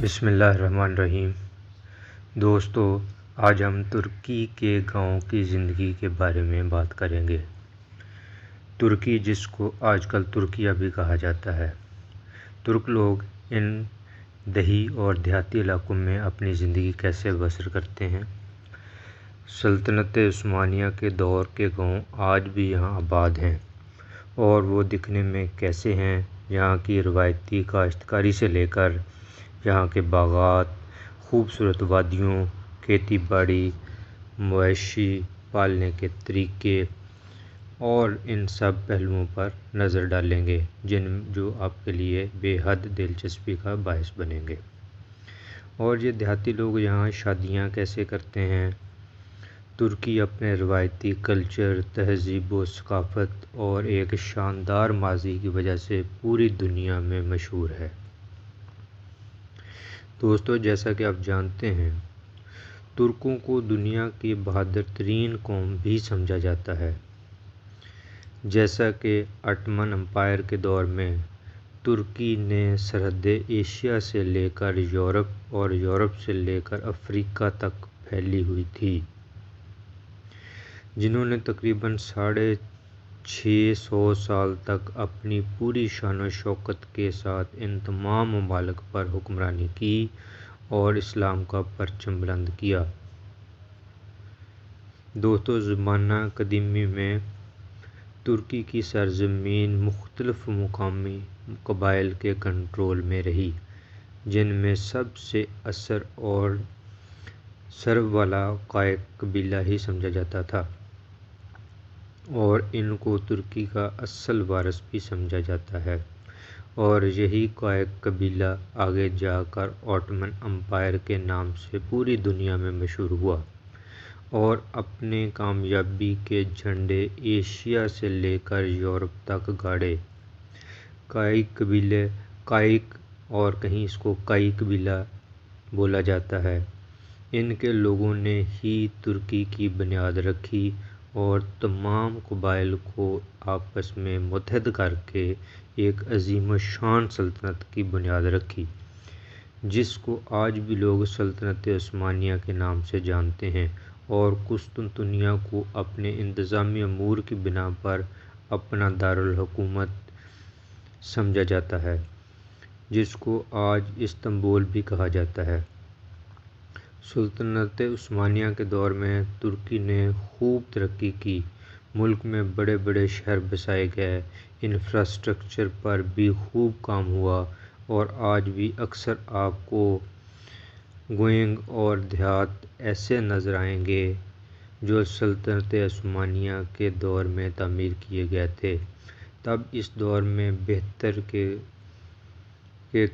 بسم اللہ الرحمن الرحیم۔ دوستو، آج ہم ترکی کے گاؤں کی زندگی کے بارے میں بات کریں گے۔ ترکی، جس کو آج کل ترکیہ بھی کہا جاتا ہے۔ ترک لوگ ان دیہی اور دیہاتی علاقوں میں اپنی زندگی کیسے بسر کرتے ہیں؟ سلطنت عثمانیہ کے دور کے گاؤں آج بھی یہاں آباد ہیں، اور وہ دکھنے میں کیسے ہیں؟ یہاں کی روایتی کاشتکاری سے لے کر یہاں کے باغات، خوبصورت وادیوں، کھیتی باڑی، مویشی پالنے کے طریقے اور ان سب پہلوؤں پر نظر ڈالیں گے جو آپ کے لیے بے حد دلچسپی کا باعث بنیں گے۔ اور یہ دیہاتی لوگ یہاں شادیاں کیسے کرتے ہیں؟ ترکی اپنے روایتی کلچر، تہذیب و ثقافت اور ایک شاندار ماضی کی وجہ سے پوری دنیا میں مشہور ہے۔ دوستو، جیسا کہ آپ جانتے ہیں، ترکوں کو دنیا کی بہادر ترین قوم بھی سمجھا جاتا ہے۔ جیسا کہ آٹمن امپائر کے دور میں ترکی نے سرحدیں ایشیا سے لے کر یورپ اور یورپ سے لے کر افریقہ تک پھیلی ہوئی تھی، جنہوں نے تقریباً 650 سال تک اپنی پوری شان و شوکت کے ساتھ ان تمام ممالک پر حکمرانی کی اور اسلام کا پرچم بلند کیا۔ دوستو، زمانہ قدیمی میں ترکی کی سرزمین مختلف مقامی قبائل کے کنٹرول میں رہی، جن میں سب سے اثر اور سرو والا قائق قبیلہ ہی سمجھا جاتا تھا، اور ان کو ترکی کا اصل وارث بھی سمجھا جاتا ہے۔ اور یہی قائق قبیلہ آگے جا کر آٹمن امپائر کے نام سے پوری دنیا میں مشہور ہوا اور اپنے کامیابی کے جھنڈے ایشیا سے لے کر یورپ تک گاڑے۔ قائق اور کہیں اس کو کائی قبیلہ بولا جاتا ہے، ان کے لوگوں نے ہی ترکی کی بنیاد رکھی اور تمام قبائل کو آپس میں متحد کر کے ایک عظیم الشان سلطنت کی بنیاد رکھی، جس کو آج بھی لوگ سلطنت عثمانیہ کے نام سے جانتے ہیں، اور قسطنطنیہ کو اپنے انتظامی امور کی بنا پر اپنا دارالحکومت سمجھا جاتا ہے، جس کو آج استنبول بھی کہا جاتا ہے۔ سلطنت عثمانیہ کے دور میں ترکی نے خوب ترقی کی، ملک میں بڑے بڑے شہر بسائے گئے، انفراسٹرکچر پر بھی خوب کام ہوا، اور آج بھی اکثر آپ کو گوئنگ اور دیہات ایسے نظر آئیں گے جو سلطنت عثمانیہ کے دور میں تعمیر کیے گئے تھے۔ تب اس دور میں 72 کے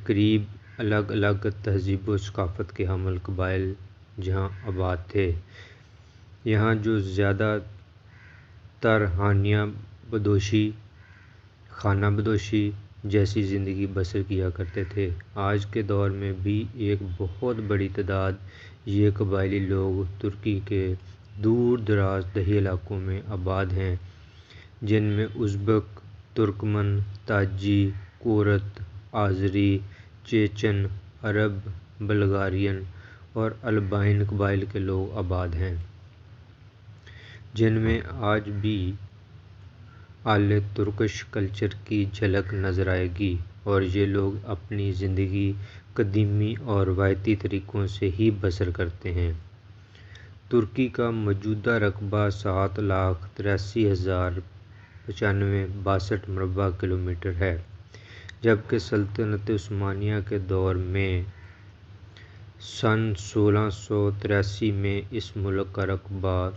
قریب الگ الگ تہذیب و ثقافت کے حامل قبائل جہاں آباد تھے۔ یہاں جو زیادہ تر خانہ بدوشی جیسی زندگی بسر کیا کرتے تھے۔ آج کے دور میں بھی ایک بہت بڑی تعداد یہ قبائلی لوگ ترکی کے دور دراز دیہی علاقوں میں آباد ہیں، جن میں ازبک، ترکمن، تاجی، کرد، آذری، چیچن، عرب، بلغارین اور البائن قبائل کے لوگ آباد ہیں، جن میں آج بھی اعلیٰ ترکش کلچر کی جھلک نظر آئے گی، اور یہ لوگ اپنی زندگی قدیمی اور روایتی طریقوں سے ہی بسر کرتے ہیں۔ ترکی کا موجودہ رقبہ 7,83,092 مربع کلومیٹر ہے، جبکہ سلطنت عثمانیہ کے دور میں سن 1683 میں اس ملک کا رقبہ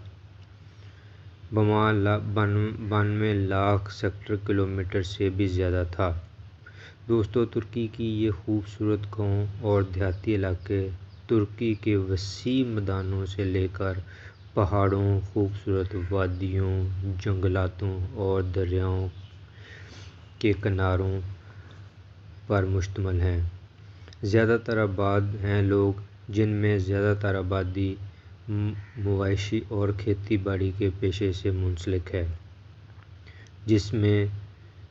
92 لاکھ سکوائر کلومیٹر سے بھی زیادہ تھا۔ دوستو، ترکی کی یہ خوبصورت گاؤں اور دیہاتی علاقے ترکی کے وسیع میدانوں سے لے کر پہاڑوں، خوبصورت وادیوں، جنگلاتوں اور دریاؤں کے کناروں پر مشتمل ہیں۔ زیادہ تر آباد ہیں لوگ، جن میں زیادہ تر آبادی مویشی اور کھیتی باڑی کے پیشے سے منسلک ہے، جس میں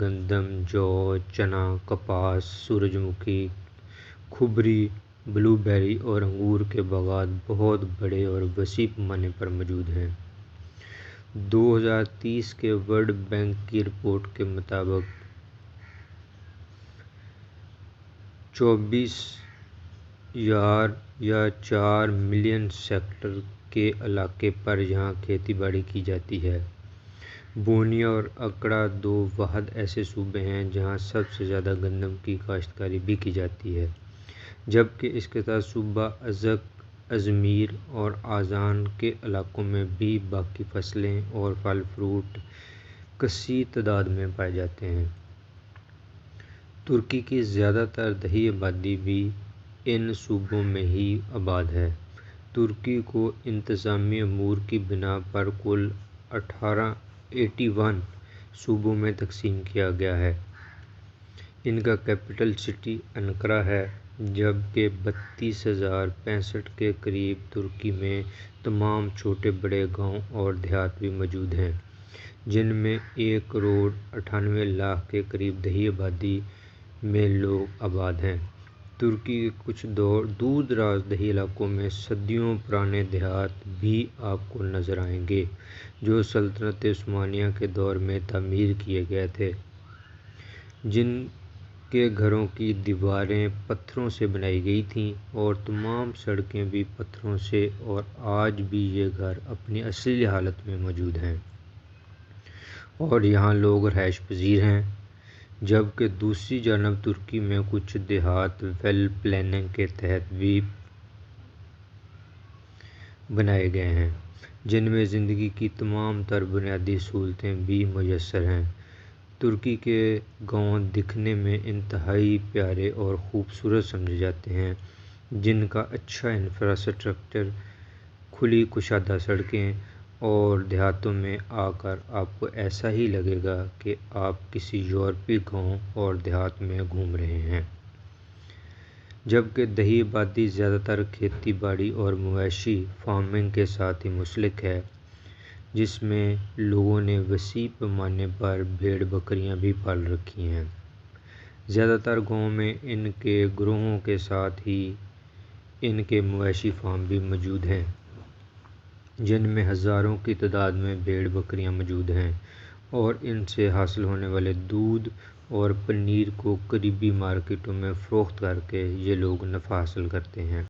گندم، جو، چنا، کپاس، سورج مکھی، کھبری، بلو بیری اور انگور کے باغات بہت بڑے اور وسیع پیمانے پر موجود ہیں۔ 2030 کے ورلڈ بینک کی رپورٹ کے مطابق 24.4 ملین ہیکٹر کے علاقے پر یہاں کھیتی باڑی کی جاتی ہے۔ بونیا اور اکڑا دو واحد ایسے صوبے ہیں جہاں سب سے زیادہ گندم کی کاشتکاری بھی کی جاتی ہے، جبکہ اس کے ساتھ صوبہ ازک، ازمیر اور آذان کے علاقوں میں بھی باقی فصلیں اور پھل فروٹ کثیر تعداد میں پائے جاتے ہیں۔ ترکی کی زیادہ تر دیہی آبادی بھی ان صوبوں میں ہی آباد ہے۔ ترکی کو انتظامی امور کی بنا پر کل 81 صوبوں میں تقسیم کیا گیا ہے۔ ان کا کیپٹل سٹی انقرہ ہے، جبکہ 32,065 کے قریب ترکی میں تمام چھوٹے بڑے گاؤں اور دیہات بھی موجود ہیں، جن میں 1,98,00,000 کے قریب دیہی آبادی میں لوگ آباد ہیں۔ ترکی کے کچھ دور دراز دیہی علاقوں میں صدیوں پرانے دیہات بھی آپ کو نظر آئیں گے، جو سلطنت عثمانیہ کے دور میں تعمیر کیے گئے تھے، جن کے گھروں کی دیواریں پتھروں سے بنائی گئی تھیں اور تمام سڑکیں بھی پتھروں سے، اور آج بھی یہ گھر اپنی اصلی حالت میں موجود ہیں اور یہاں لوگ رہائش پذیر ہیں۔ جبکہ دوسری جانب ترکی میں کچھ دیہات ویل پلاننگ کے تحت بھی بنائے گئے ہیں، جن میں زندگی کی تمام تر بنیادی سہولتیں بھی میسر ہیں۔ ترکی کے گاؤں دکھنے میں انتہائی پیارے اور خوبصورت سمجھے جاتے ہیں، جن کا اچھا انفراسٹرکچر، کھلی کشادہ سڑکیں، اور دیہاتوں میں آ کر آپ کو ایسا ہی لگے گا کہ آپ کسی یورپی گاؤں اور دیہات میں گھوم رہے ہیں۔ جبکہ دیہی آبادی زیادہ تر کھیتی باڑی اور مویشی فارمنگ کے ساتھ ہی منسلک ہے، جس میں لوگوں نے وسیع پیمانے پر بھیڑ بکریاں بھی پال رکھی ہیں۔ زیادہ تر گاؤں میں ان کے گروہوں کے ساتھ ہی ان کے مویشی فارم بھی موجود ہیں، جن میں ہزاروں کی تعداد میں بھیڑ بکریاں موجود ہیں، اور ان سے حاصل ہونے والے دودھ اور پنیر کو قریبی مارکیٹوں میں فروخت کر کے یہ لوگ نفع حاصل کرتے ہیں۔